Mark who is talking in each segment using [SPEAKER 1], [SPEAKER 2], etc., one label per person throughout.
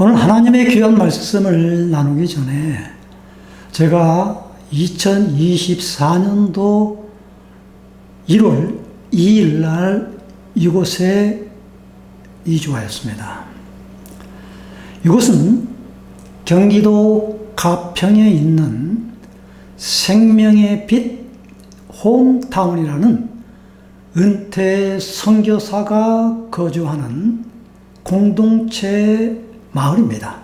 [SPEAKER 1] 오늘 하나님의 귀한 말씀을 나누기 전에 제가 2024년도 1월 2일 날 이곳에 이주하였습니다. 이곳은 경기도 가평에 있는 생명의 빛 홈타운이라는 은퇴 선교사가 거주하는 공동체 마을입니다.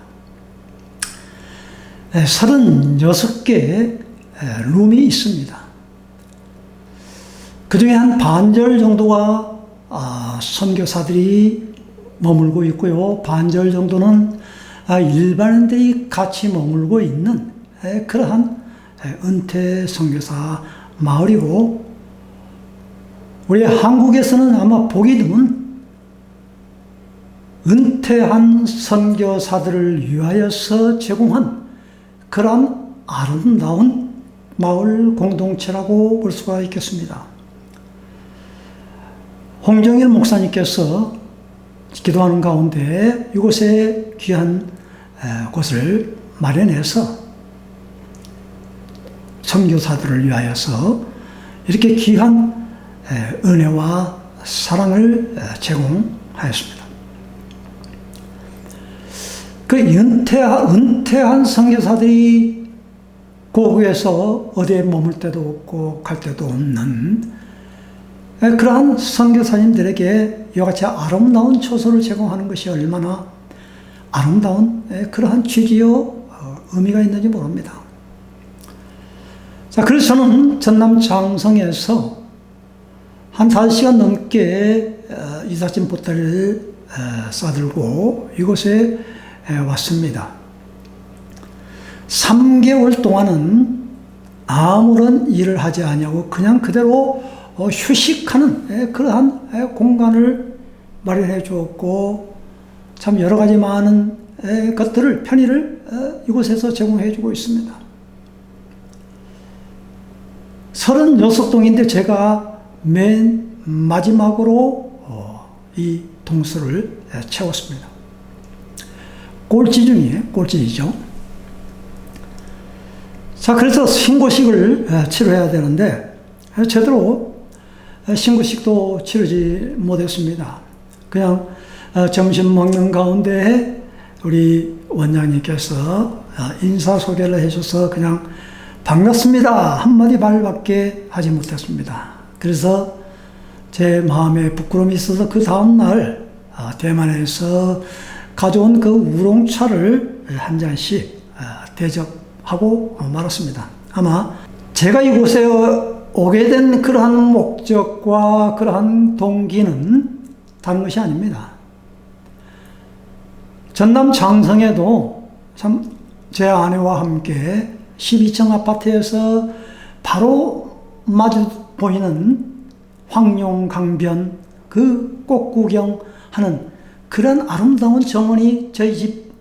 [SPEAKER 1] 36개 룸이 있습니다. 그 중에 한 반절 정도가 선교사들이 머물고 있고요. 반절 정도는 일반인들이 같이 머물고 있는 그러한 은퇴 선교사 마을이고, 우리 한국에서는 아마 보기 드문 은퇴한 선교사들을 위하여서 제공한 그러한 아름다운 마을 공동체라고 볼 수가 있겠습니다. 홍정일 목사님께서 기도하는 가운데 이곳에 귀한 곳을 마련해서 선교사들을 위하여서 이렇게 귀한 은혜와 사랑을 제공하였습니다. 그 은퇴한 선교사들이 고국에서 어디에 머물 데도 없고 갈 데도 없는 그러한 선교사님들에게 이와 같이 아름다운 처소를 제공하는 것이 얼마나 아름다운 그러한 취지요 의미가 있는지 모릅니다. 자, 그래서 저는 전남 장성에서 한 5시간 넘게 이삿짐 보따리를 싸들고 이곳에 왔습니다. 3개월 동안은 아무런 일을 하지 아니하고 그냥 그대로 휴식하는 그러한 공간을 마련해 주었고, 참 여러 가지 많은 것들을, 편의를 이곳에서 제공해 주고 있습니다. 36동인데 제가 맨 마지막으로 이 동수를 채웠습니다. 꼴찌 중에 꼴찌이죠. 자, 그래서 신고식을 치러야 되는데 제대로 신고식도 치르지 못했습니다. 그냥 점심 먹는 가운데 우리 원장님께서 인사소개를 해줘서 그냥 반갑습니다 한마디 말밖에 하지 못했습니다. 그래서 제 마음에 부끄러움이 있어서 그 다음날 대만에서 가져온 그 우롱차를 한 잔씩 대접하고 말았습니다. 아마 제가 이곳에 오게 된 그러한 목적과 그러한 동기는 다른 것이 아닙니다. 전남 장성에도 참 제 아내와 함께 12층 아파트에서 바로 마주 보이는 황룡 강변 그 꽃구경하는 그런 아름다운 정원이 저희 집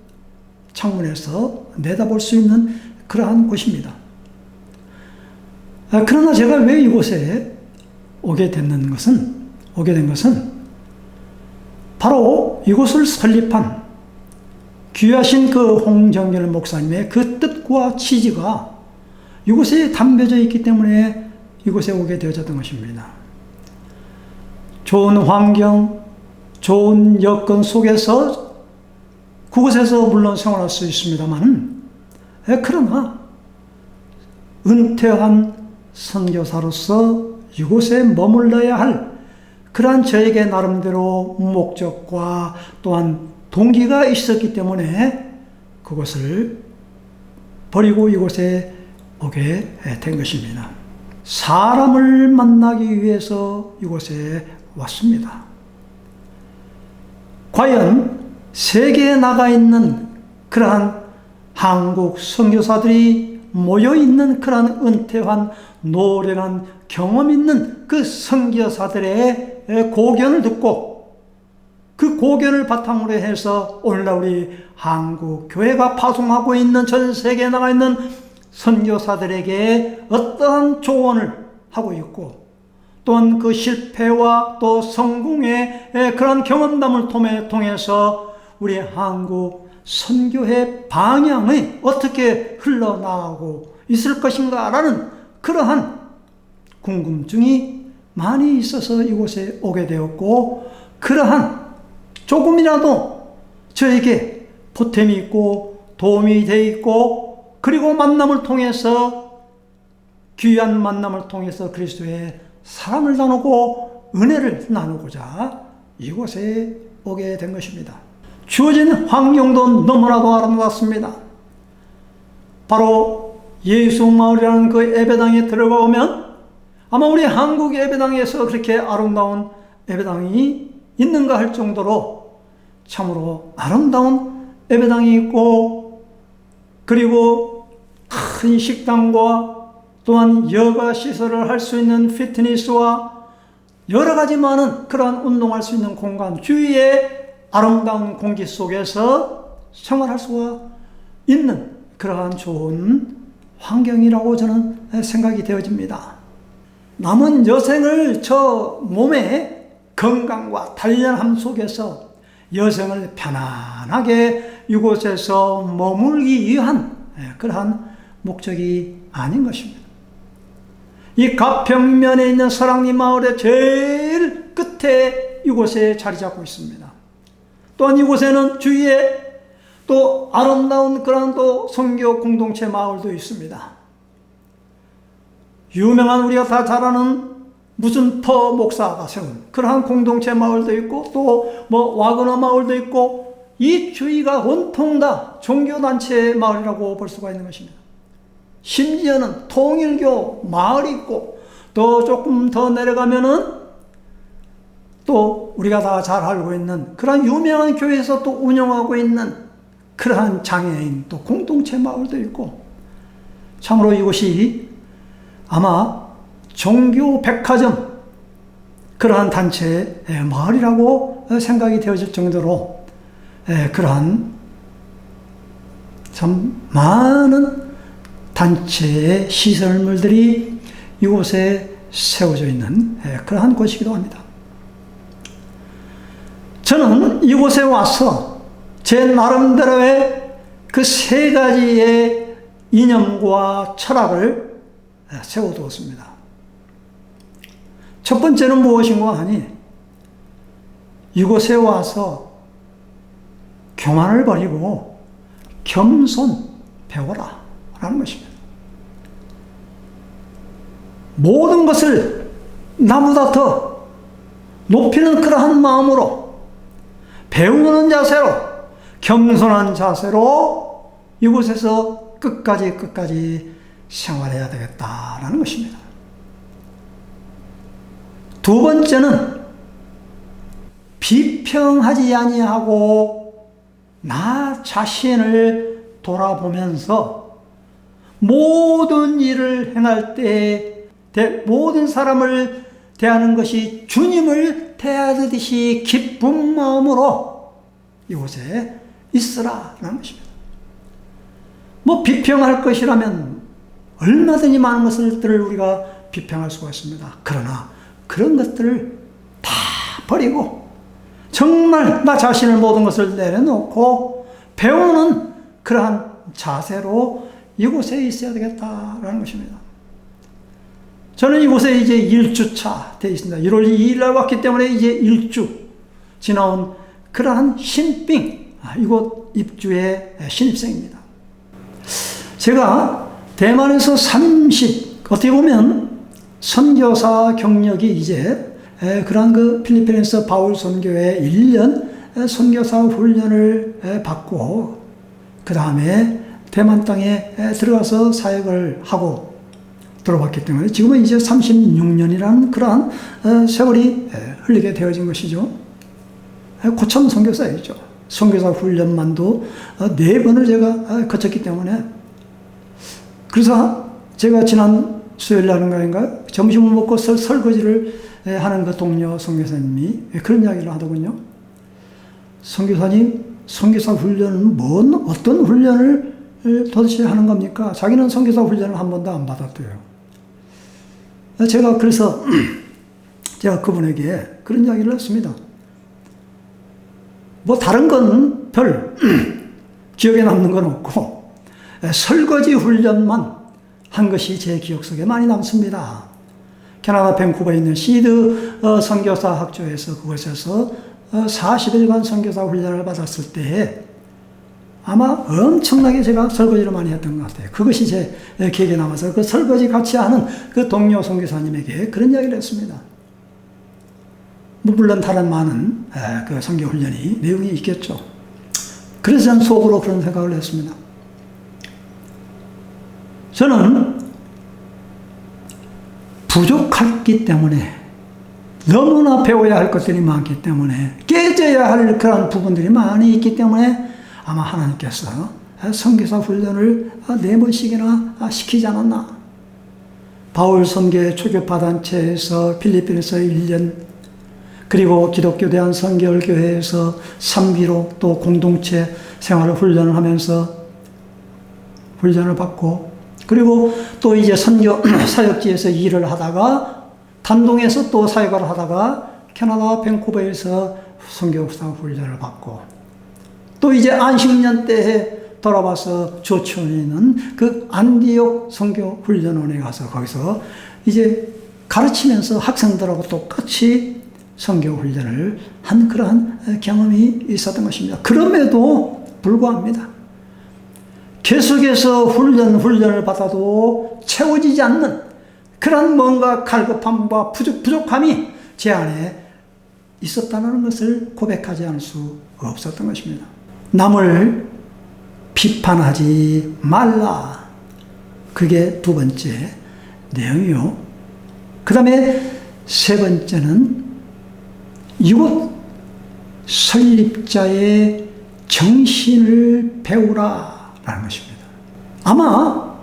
[SPEAKER 1] 창문에서 내다볼 수 있는 그러한 곳입니다. 그러나 제가 왜 이곳에 오게 된 것은 바로 이곳을 설립한 귀하신 그 홍정열 목사님의 그 뜻과 취지가 이곳에 담겨져 있기 때문에 이곳에 오게 되어졌던 것입니다. 좋은 환경, 좋은 여건 속에서 그곳에서 물론 생활할 수 있습니다만, 그러나 은퇴한 선교사로서 이곳에 머물러야 할 그러한 저에게 나름대로 목적과 또한 동기가 있었기 때문에 그것을 버리고 이곳에 오게 된 것입니다. 사람을 만나기 위해서 이곳에 왔습니다. 과연 세계에 나가 있는 그러한 한국 선교사들이 모여 있는 그러한 은퇴한 노련한 경험 있는 그 선교사들의 고견을 듣고 그 고견을 바탕으로 해서 오늘날 우리 한국 교회가 파송하고 있는 전 세계에 나가 있는 선교사들에게 어떠한 조언을 하고 있고, 또한 그 실패와 또 성공의 그런 경험담을 통해서 우리 한국 선교의 방향이 어떻게 흘러나가고 있을 것인가라는 그러한 궁금증이 많이 있어서 이곳에 오게 되었고, 그러한 조금이라도 저에게 보탬이 있고 도움이 되어 있고, 그리고 만남을 통해서, 귀한 만남을 통해서 그리스도의 사랑을 나누고 은혜를 나누고자 이곳에 오게 된 것입니다. 주어진 환경도 너무나도 아름답습니다. 바로 예수마을이라는 그 예배당에 들어가면 아마 우리 한국 예배당에서 그렇게 아름다운 예배당이 있는가 할 정도로 참으로 아름다운 예배당이 있고, 그리고 큰 식당과 또한 여가 시설을 할 수 있는 피트니스와 여러 가지 많은 그러한 운동할 수 있는 공간, 주위에 아름다운 공기 속에서 생활할 수가 있는 그러한 좋은 환경이라고 저는 생각이 되어집니다. 남은 여생을 저 몸의 건강과 단련함 속에서 여생을 편안하게 이곳에서 머물기 위한 그러한 목적이 아닌 것입니다. 이 가평면에 있는 설악리 마을의 제일 끝에 이곳에 자리 잡고 있습니다. 또한 이곳에는 주위에 또 아름다운 그런 또 선교 공동체 마을도 있습니다. 유명한 우리가 다 잘 아는 무슨 퍼 목사가 세운 그러한 공동체 마을도 있고, 또 뭐 와그너 마을도 있고, 이 주위가 온통 다 종교단체 마을이라고 볼 수가 있는 것입니다. 심지어는 통일교 마을이 있고, 또 조금 더 내려가면은 또 우리가 다 잘 알고 있는 그러한 유명한 교회에서 또 운영하고 있는 그러한 장애인 또 공동체 마을도 있고, 참으로 이곳이 아마 종교 백화점 그러한 단체의 마을이라고 생각이 되어질 정도로 그러한 참 많은 단체의 시설물들이 이곳에 세워져 있는 그러한 곳이기도 합니다. 저는 이곳에 와서 제 나름대로의 그 세 가지의 이념과 철학을 세워두었습니다. 첫 번째는 무엇인가 하니, 이곳에 와서 교만을 버리고 겸손 배워라 라는 것입니다. 모든 것을 나보다 더 높이는 그러한 마음으로, 배우는 자세로, 겸손한 자세로 이곳에서 끝까지 생활해야 되겠다라는 것입니다. 두 번째는 비평하지 아니하고 나 자신을 돌아보면서 모든 일을 행할 때 모든 사람을 대하는 것이 주님을 대하듯이 기쁜 마음으로 이곳에 있으라라는 것입니다. 뭐 비평할 것이라면 얼마든지 많은 것들을 우리가 비평할 수가 있습니다. 그러나 그런 것들을 다 버리고 정말 나 자신을 모든 것을 내려놓고 배우는 그러한 자세로 이곳에 있어야 되겠다라는 것입니다. 저는 이곳에 이제 1주차 되어 있습니다. 1월 2일 날 왔기 때문에 이제 1주 지나온 그러한 신빙, 이곳 입주의 신입생입니다. 제가 대만에서 어떻게 보면 선교사 경력이 이제 그러한 그 필리핀에서 바울 선교회 1년 선교사 훈련을 받고 그 다음에 대만 땅에 들어가서 사역을 하고 들어왔기 때문에 지금은 이제 36년이라는 그러한 세월이 흘리게 되어진 것이죠. 고참 선교사이죠. 선교사 훈련만도 4번을 제가 거쳤기 때문에, 그래서 제가 지난 수요일 날인가 점심을 먹고 설거지를 하는 그 동료 선교사님이 그런 이야기를 하더군요. 선교사님, 선교사 훈련은 어떤 훈련을 도대체 하는 겁니까? 자기는 선교사 훈련을 한 번도 안 받았대요. 그래서 제가 그분에게 그런 이야기를 했습니다. 뭐 다른 건 기억에 남는 건 없고 설거지 훈련만 한 것이 제 기억 속에 많이 남습니다. 캐나다 밴쿠버에 있는 시드 선교사 학교에서 그곳에서 40일간 선교사 훈련을 받았을 때 아마 엄청나게 제가 설거지를 많이 했던 것 같아요. 그것이 제 기억에 남아서 그 설거지 같이 하는 그 동료 선교사님에게 그런 이야기를 했습니다. 물론 다른 많은 그 선교 훈련이 내용이 있겠죠. 그래서 저는 속으로 그런 생각을 했습니다. 저는 부족했기 때문에 너무나 배워야 할 것들이 많기 때문에 깨져야 할 그런 부분들이 많이 있기 때문에 아마 하나님께서 선교사 훈련을 4번씩이나 시키지 않았나. 바울 선교의 초교파단체에서 필리핀에서 1년, 그리고 기독교 대한선교회에서 3기로 또 공동체 생활을 훈련을 하면서 훈련을 받고, 그리고 또 이제 선교 사역지에서 일을 하다가 단동에서 또 사역을 하다가 캐나다 밴쿠버에서 선교사 훈련을 받고, 또 이제 안식년 때에 돌아와서 조천에 있는 그 안디옥 선교 훈련원에 가서 거기서 이제 가르치면서 학생들하고 똑같이 선교 훈련을 한 그러한 경험이 있었던 것입니다. 그럼에도 불구합니다. 계속해서 훈련을 받아도 채워지지 않는 그런 뭔가 갈급함과 부족함이 제 안에 있었다는 것을 고백하지 않을 수 없었던 것입니다. 남을 비판하지 말라. 그게 두 번째 내용이요. 그 다음에 세 번째는 이곳 설립자의 정신을 배우라 라는 것입니다. 아마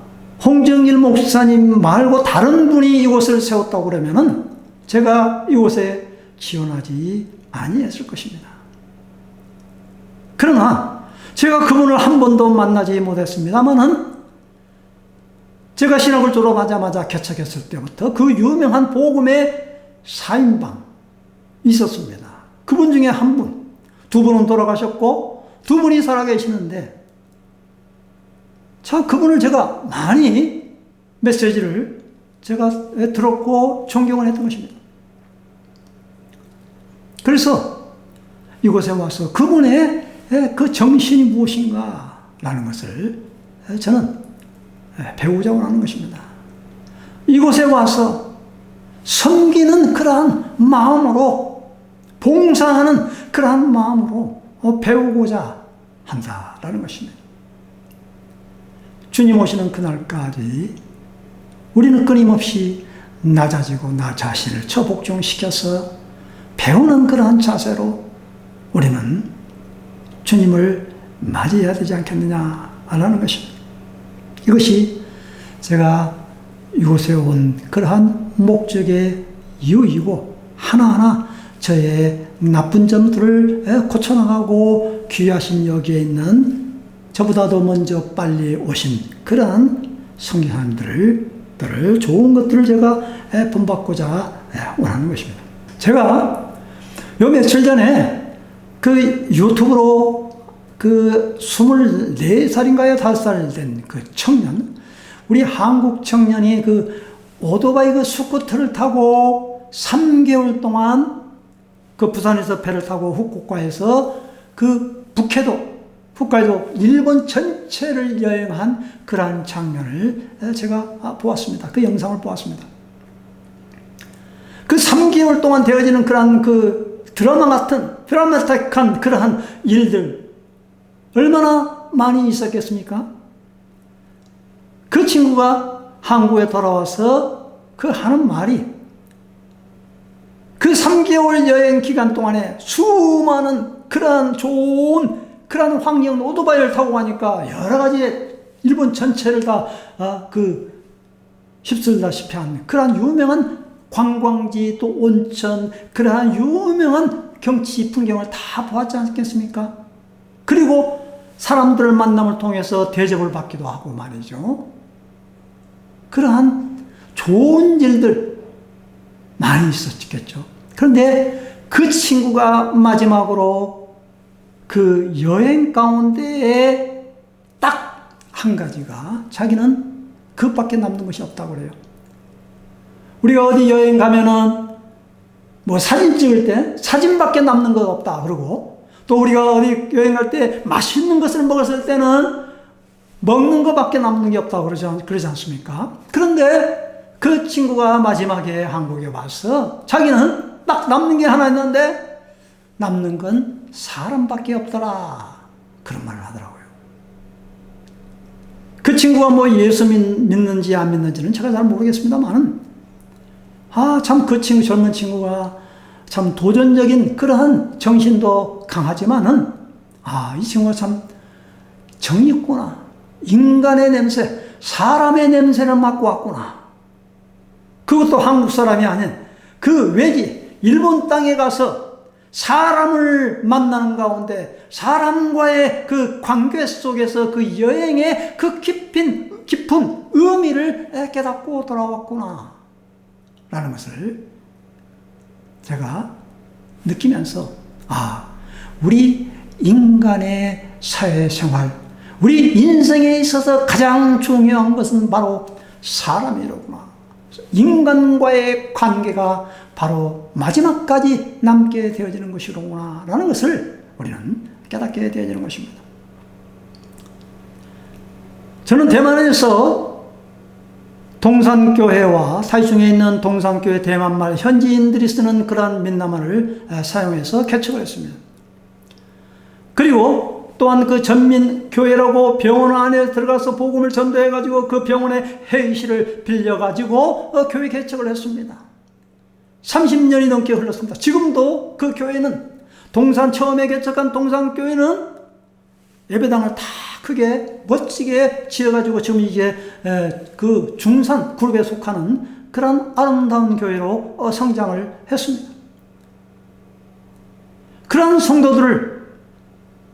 [SPEAKER 1] 홍정일 목사님 말고 다른 분이 이곳을 세웠다고 그러면은 제가 이곳에 지원하지 아니했을 것입니다. 그러나 제가 그분을 한 번도 만나지 못했습니다만은 제가 신학을 졸업하자마자 개척했을 때부터 그 유명한 복음의 4인방 있었습니다. 그분 중에 한 분, 두 분은 돌아가셨고 두 분이 살아계시는데 참 그분을 제가 많이 메시지를 제가 들었고 존경을 했던 것입니다. 그래서 이곳에 와서 그분의 그 정신이 무엇인가 라는 것을 저는 배우자고 하는 것입니다. 이곳에 와서 섬기는 그러한 마음으로, 봉사하는 그러한 마음으로 배우고자 한다라는 것입니다. 주님 오시는 그날까지 우리는 끊임없이 낮아지고 나 자신을 처복종시켜서 배우는 그러한 자세로 우리는 주님을 맞이해야 되지 않겠느냐라는 것입니다. 이것이 제가 이곳에 온 그러한 목적의 이유이고 하나하나 저의 나쁜 점들을 고쳐나가고 귀하신 여기에 있는 저보다도 먼저 빨리 오신 그러한 성교사님들을 좋은 것들을 제가 본받고자 원하는 것입니다. 제가 요 며칠 전에 그 유튜브로 그 24살인가요? 5살 된 그 청년, 우리 한국 청년이 그 오토바이 그 스쿠터를 타고 3개월 동안 그 부산에서 배를 타고 후쿠오카에서 그 홋카이도 일본 전체를 여행한 그러한 장면을 제가 보았습니다. 그 영상을 보았습니다. 그 3개월 동안 되어지는 그러한 그 드라마틱한 그러한 일들 얼마나 많이 있었겠습니까? 그 친구가 한국에 돌아와서 그 하는 말이 그 3개월 여행 기간 동안에 수많은 그러한 좋은 그러한 환경 오토바이를 타고 가니까 여러 가지 일본 전체를 다 휩쓸다시피 한 그러한 유명한 관광지 또 온천 그러한 유명한 경치 풍경을 다 보았지 않겠습니까? 그리고 사람들을 만남을 통해서 대접을 받기도 하고 말이죠. 그러한 좋은 일들 많이 있었겠죠. 그런데 그 친구가 마지막으로 그 여행 가운데에 한 가지가 자기는 그것밖에 남는 것이 없다고 그래요. 우리가 어디 여행 가면은 뭐 사진 찍을 때 사진밖에 남는 것 없다 그러고, 또 우리가 어디 여행 갈 때 맛있는 것을 먹었을 때는 먹는 것밖에 남는 게 없다고 그러지 않습니까? 그런데 그 친구가 마지막에 한국에 와서 자기는 딱 남는 게 하나 있는데 남는 건 사람밖에 없더라, 그런 말을 하더라고요. 그 친구가 뭐 예수 믿는지 안 믿는지는 제가 잘 모르겠습니다만, 참 그 친구, 젊은 친구가 참 도전적인 그러한 정신도 강하지만은, 이 친구가 참 정이 있구나. 인간의 냄새, 사람의 냄새를 맡고 왔구나. 그것도 한국 사람이 아닌 그 외지, 일본 땅에 가서 사람을 만나는 가운데 사람과의 그 관계 속에서 그 여행의 그 깊은 의미를 깨닫고 돌아왔구나 라는 것을 제가 느끼면서, 우리 인간의 사회생활, 우리 인생에 있어서 가장 중요한 것은 바로 사람이로구나. 인간과의 관계가 바로 마지막까지 남게 되어지는 것이로구나 라는 것을 우리는 깨닫게 되어지는 것입니다. 저는 대만에서 동산교회와 사이중에 있는 동산교회 대만말 현지인들이 쓰는 그러한 민남말을 사용해서 개척을 했습니다. 그리고 또한 그 전민교회라고 병원 안에 들어가서 복음을 전도해가지고 그 병원의 회의실을 빌려가지고 교회 개척을 했습니다. 30년이 넘게 흘렀습니다. 지금도 그 교회는 처음에 개척한 동산교회는 예배당을 다 크게 멋지게 지어가지고 지금 이제 그 중산 그룹에 속하는 그런 아름다운 교회로 성장을 했습니다. 그런 성도들을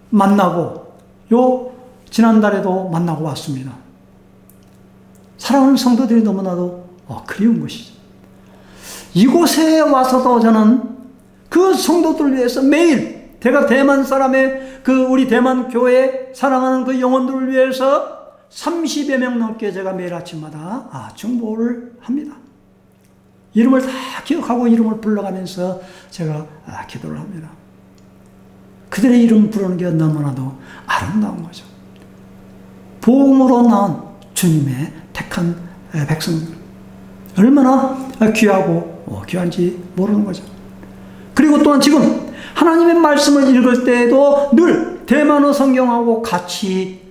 [SPEAKER 1] 만나고 지난달에도 만나고 왔습니다. 사랑하는 성도들이 너무나도 그리운 것이죠. 이곳에 와서도 저는 그 성도들을 위해서 매일 대만 사람의 우리 대만 교회 사랑하는 그 영혼들을 위해서 30여 명 넘게 제가 매일 아침마다 중보를 합니다. 이름을 다 기억하고 이름을 불러가면서 제가 기도를 합니다. 그들의 이름 부르는 게 너무나도 아름다운 거죠. 복음으로 나온 주님의 택한 백성들, 얼마나 귀하고 귀한지 모르는 거죠. 그리고 또한 지금 하나님의 말씀을 읽을 때에도 늘 대만어 성경하고 같이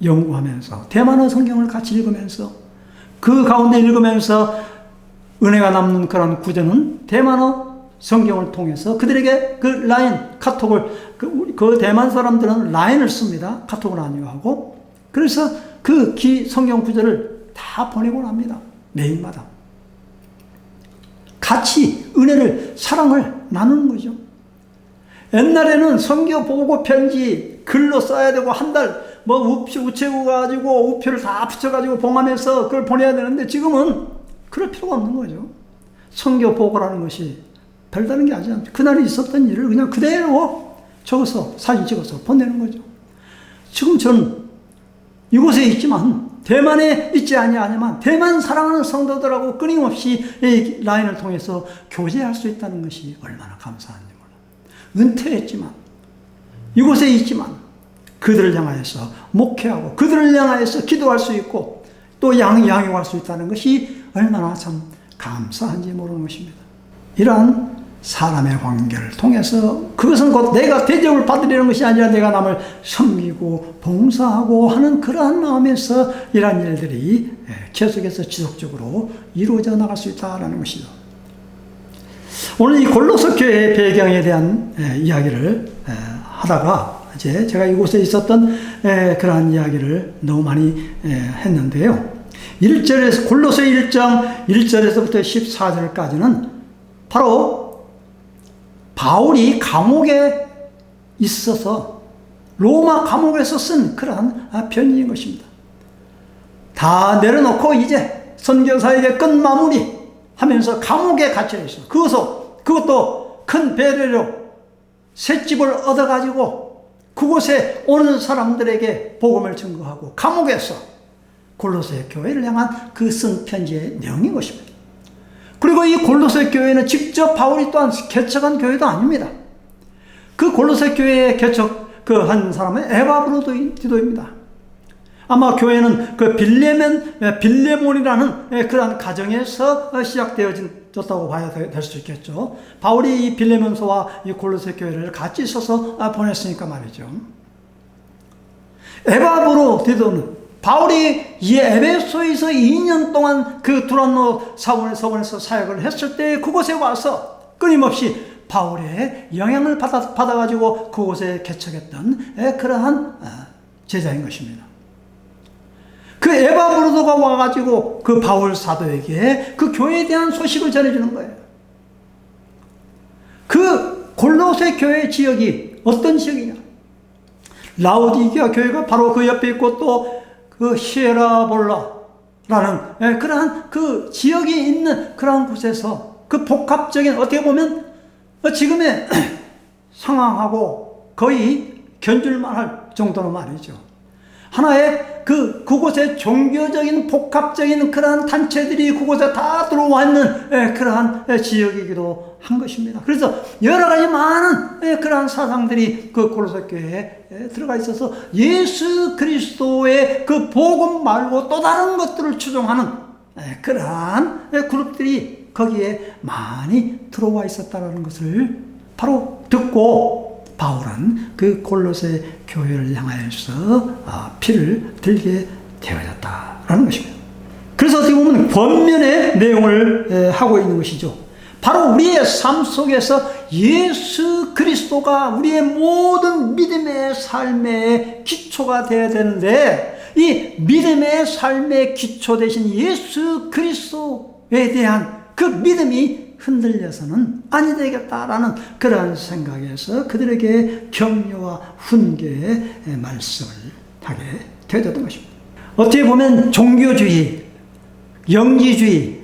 [SPEAKER 1] 연구하면서, 대만어 성경을 같이 읽으면서, 그 가운데 읽으면서 은혜가 남는 그런 구절은 대만어 성경을 통해서 그들에게 그 라인, 카톡을, 그 대만 사람들은 라인을 씁니다. 카톡을 아니하고. 그래서 그 성경 구절을 다 보내곤 합니다. 매일마다. 같이 은혜를, 사랑을 나누는 거죠. 옛날에는 성경 보고 편지 글로 써야 되고 한 달 우체국 가지고 우표를 다 붙여가지고 봉하면서 그걸 보내야 되는데 지금은 그럴 필요가 없는 거죠. 성경 보고라는 것이 별다른 게 아니죠. 그날에 있었던 일을 그냥 그대로 적어서 사진 찍어서 보내는 거죠. 지금 저는 이곳에 있지만 대만에 있지 아니하지만 대만 사랑하는 성도들하고 끊임없이 이 라인을 통해서 교제할 수 있다는 것이 얼마나 감사한지 몰라요. 은퇴했지만 이곳에 있지만 그들을 향하여서 목회하고 그들을 향하여서 기도할 수 있고 또 양육할 수 있다는 것이 얼마나 참 감사한지 모르는 것입니다. 이러한 사람의 관계를 통해서 그것은 곧 내가 대접을 받으려는 것이 아니라 내가 남을 섬기고 봉사하고 하는 그러한 마음에서 이러한 일들이 계속해서 지속적으로 이루어져 나갈 수 있다는 것이죠. 오늘 이 골로새 교회의 배경에 대한 이야기를 하다가 이제 제가 이곳에 있었던 그러한 이야기를 너무 많이 했는데요. 1절에서 골로새 1장 1절에서부터 14절까지는 바로 바울이 감옥에 있어서 로마 감옥에서 쓴 그러한 편지인 것입니다. 다 내려놓고 이제 선교사에게 끝 마무리 하면서 감옥에 갇혀 있어. 그것도 큰 배려로 새 집을 얻어가지고 그곳에 오는 사람들에게 복음을 증거하고 감옥에서 골로새 교회를 향한 그 쓴 편지의 내용인 것입니다. 그리고 이 골로새 교회는 직접 바울이 또한 개척한 교회도 아닙니다. 그 골로새 교회의 개척한 사람은 에바브로도입니다. 아마 교회는 그 빌레몬이라는 그러한 가정에서 시작되어졌다고 봐야 될 수 있겠죠. 바울이 이 빌레몬서와 이 골로새 교회를 같이 써서 보냈으니까 말이죠. 에바브로디도는 바울이 이 에베소에서 2년 동안 그 두란노 사원에서 사역을 했을 때 그곳에 와서 끊임없이 바울의 영향을 받아가지고 그곳에 개척했던 그러한 제자인 것입니다. 그 에바브로도가 와가지고 그 바울 사도에게 그 교회에 대한 소식을 전해주는 거예요. 그 골로새 교회 지역이 어떤 지역이냐? 라오디게아 교회가 바로 그 옆에 있고 또 그 히에라볼라라는 그러한 그 지역이 있는 그러한 곳에서 그 복합적인 어떻게 보면 지금의 상황하고 거의 견줄만 할 정도로 말이죠. 하나의 그곳에 종교적인 복합적인 그러한 단체들이 그곳에 다 들어와 있는 그러한 지역이기도 한 것입니다. 그래서 여러 가지 많은 그러한 사상들이 그 골로새 교회에 들어가 있어서 예수 그리스도의 그 복음 말고 또 다른 것들을 추종하는 그러한 그룹들이 거기에 많이 들어와 있었다는 것을 바로 듣고 바울은 그 골로새 교회를 향하여서 피를 들게 되어졌다라는 것입니다. 그래서 어떻게 보면 권면의 내용을 하고 있는 것이죠. 바로 우리의 삶 속에서 예수 그리스도가 우리의 모든 믿음의 삶의 기초가 되어야 되는데 이 믿음의 삶의 기초 되신 예수 그리스도에 대한 그 믿음이 흔들려서는 아니 되겠다라는 그러한 생각에서 그들에게 격려와 훈계의 말씀을 하게 되었던 것입니다. 어떻게 보면 종교주의, 영지주의,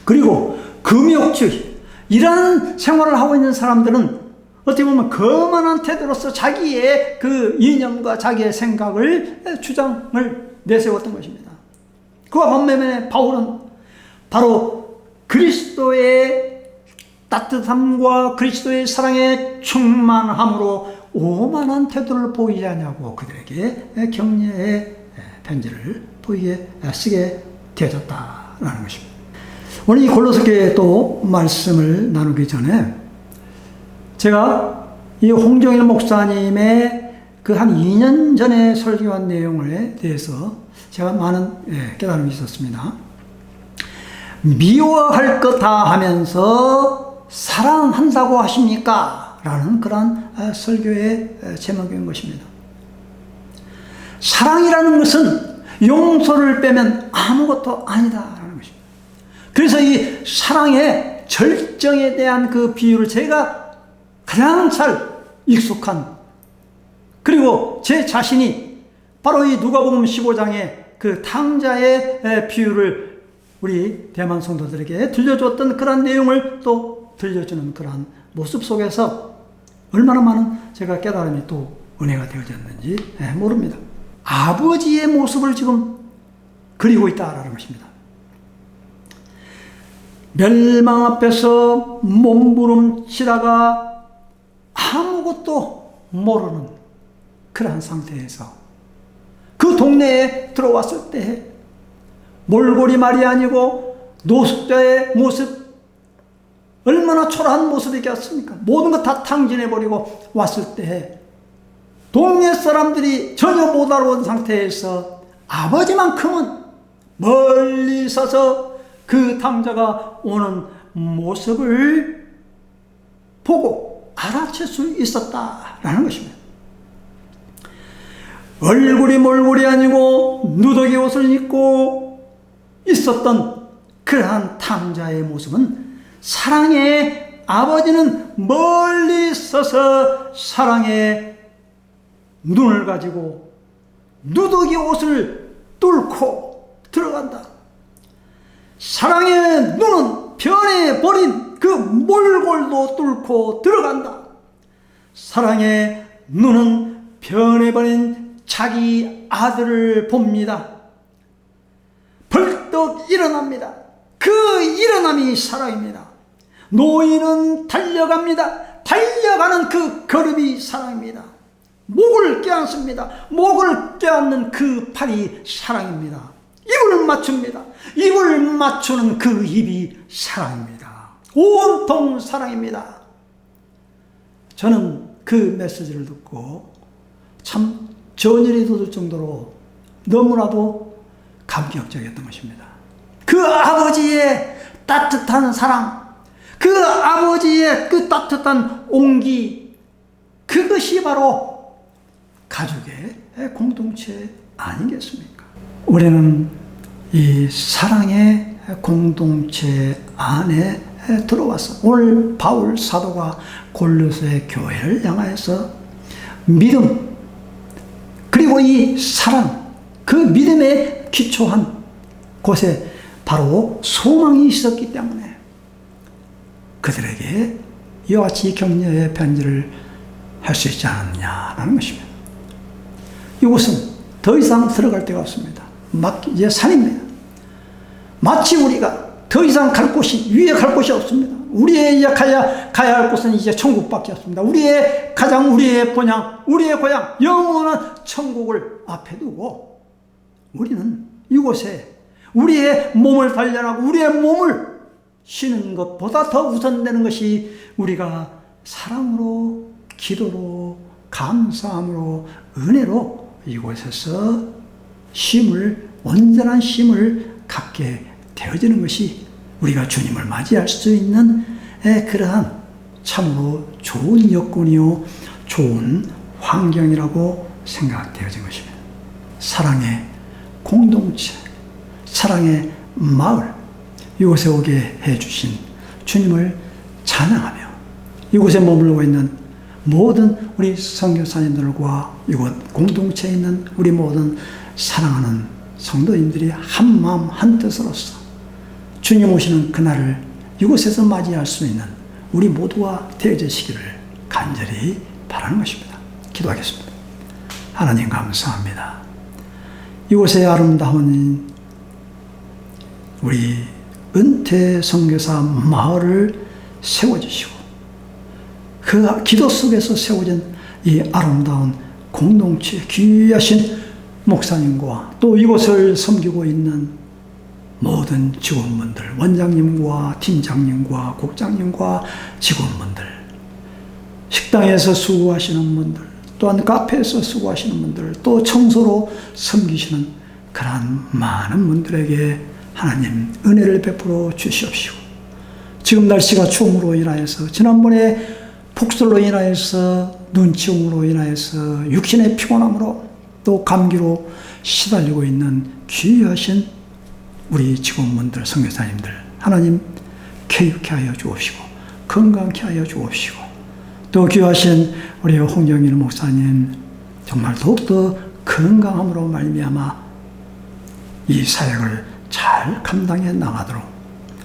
[SPEAKER 1] 그리고 금욕주의 이러한 생활을 하고 있는 사람들은 어떻게 보면 거만한 태도로서 자기의 그 이념과 자기의 생각을 주장을 내세웠던 것입니다. 그와 반면에 바울은 바로 그리스도의 따뜻함과 그리스도의 사랑에 충만함으로 오만한 태도를 보이지 않냐고 그들에게 격려의 편지를 쓰게 되어졌다라는 것입니다. 오늘 이 골로새 교회 또 말씀을 나누기 전에 제가 이 홍정일 목사님의 그 한 2년 전에 설교한 내용에 대해서 제가 많은 깨달음이 있었습니다. 미워할 것 다 하면서 사랑한다고 하십니까? 라는 그런 설교의 제목인 것입니다. 사랑이라는 것은 용서를 빼면 아무것도 아니다라는 것입니다. 그래서 이 사랑의 절정에 대한 그 비유를 제가 가장 잘 익숙한, 그리고 제 자신이 바로 이 누가복음 15장의 그 탕자의 비유를 우리 대만 성도들에게 들려줬던 그런 내용을 또 들려주는 그런 모습 속에서 얼마나 많은 제가 깨달음이 또 은혜가 되어졌는지 모릅니다. 아버지의 모습을 지금 그리고 있다라는 것입니다. 멸망 앞에서 몸부림치다가 아무것도 모르는 그러한 상태에서 그 동네에 들어왔을 때 몰골이 말이 아니고 노숙자의 모습, 얼마나 초라한 모습이겠습니까? 모든 것 다 탕진해버리고 왔을 때 동네 사람들이 전혀 못 알아본 상태에서 아버지만큼은 멀리 서서 그 탕자가 오는 모습을 보고 알아챌 수 있었다라는 것입니다. 얼굴이 몰골이 아니고 누더기 옷을 입고 있었던 그러한 탕자의 모습은 사랑의 아버지는 멀리 서서 사랑의 눈을 가지고 누더기 옷을 뚫고 들어간다. 사랑의 눈은 변해버린 그 몰골도 뚫고 들어간다. 사랑의 눈은 변해버린 자기 아들을 봅니다. 벌떡 일어납니다. 그 일어남이 사랑입니다. 노인은 달려갑니다. 달려가는 그 걸음이 사랑입니다. 목을 껴안습니다. 목을 껴안는 그 팔이 사랑입니다. 입을 맞춥니다. 입을 맞추는 그 입이 사랑입니다. 온통 사랑입니다. 저는 그 메시지를 듣고 참 전율이 돋을 정도로 너무나도 감격적이었던 것입니다. 그 아버지의 따뜻한 사랑, 그 아버지의 그 따뜻한 온기, 그것이 바로 가족의 공동체 아니겠습니까? 우리는 이 사랑의 공동체 안에 들어와서 오늘 바울 사도가 골로새 교회를 향하여서 믿음, 그리고 이 사랑, 그 믿음에 기초한 곳에 바로 소망이 있었기 때문에 그들에게 이와 같이 격려의 편지를 할 수 있지 않느냐라는 것입니다. 이곳은 더 이상 들어갈 데가 없습니다. 이제 산입니다. 마치 우리가 더 이상 갈 곳이, 위에 갈 곳이 없습니다. 우리의 이제 가야 할 곳은 이제 천국밖에 없습니다. 우리의 가장, 우리의 본향, 우리의 고향, 영원한 천국을 앞에 두고 우리는 이곳에 우리의 몸을 단련하고 우리의 몸을 쉬는 것보다 더 우선되는 것이 우리가 사랑으로, 기도로, 감사함으로, 은혜로 이곳에서 온전한 쉼을 갖게 되어지는 것이 우리가 주님을 맞이할 수 있는 그러한 참으로 좋은 여건이요, 좋은 환경이라고 생각되어진 것입니다. 사랑의 공동체, 사랑의 마을, 이곳에 오게 해주신 주님을 찬양하며 이곳에 머물고 있는 모든 우리 선교사님들과 이곳 공동체에 있는 우리 모든 사랑하는 성도님들이 한 마음 한 뜻으로서 주님 오시는 그날을 이곳에서 맞이할 수 있는 우리 모두가 되어지시기를 간절히 바라는 것입니다. 기도하겠습니다. 하나님 감사합니다. 이곳에 아름다운 우리 은퇴 선교사 마을을 세워주시고 그 기도 속에서 세워진 이 아름다운 공동체, 귀하신 목사님과 또 이곳을 섬기고 있는 모든 직원분들, 원장님과 팀장님과 국장님과 직원분들, 식당에서 수고하시는 분들, 또한 카페에서 수고하시는 분들, 또 청소로 섬기시는 그러한 많은 분들에게 하나님 은혜를 베풀어 주시옵시고, 지금 날씨가 추움으로 인하여서, 지난번에 폭설로 인하여서, 눈치움으로 인하여서, 육신의 피곤함으로, 또 감기로 시달리고 있는 귀하신 우리 직원분들, 선교사님들, 하나님 쾌유케 하여 주옵시고 건강케 하여 주옵시고, 또 귀하신 우리 홍정일 목사님 정말 더욱더 건강함으로 말미암아 이 사역을 잘 감당해 나가도록,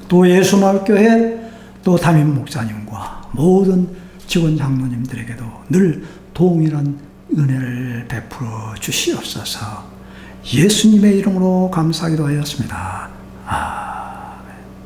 [SPEAKER 1] 또 예수마을교회 또 담임 목사님과 모든 직원 장로님들에게도 늘 동일한 은혜를 베풀어 주시옵소서. 예수님의 이름으로 감사하기도 하였습니다. 아멘.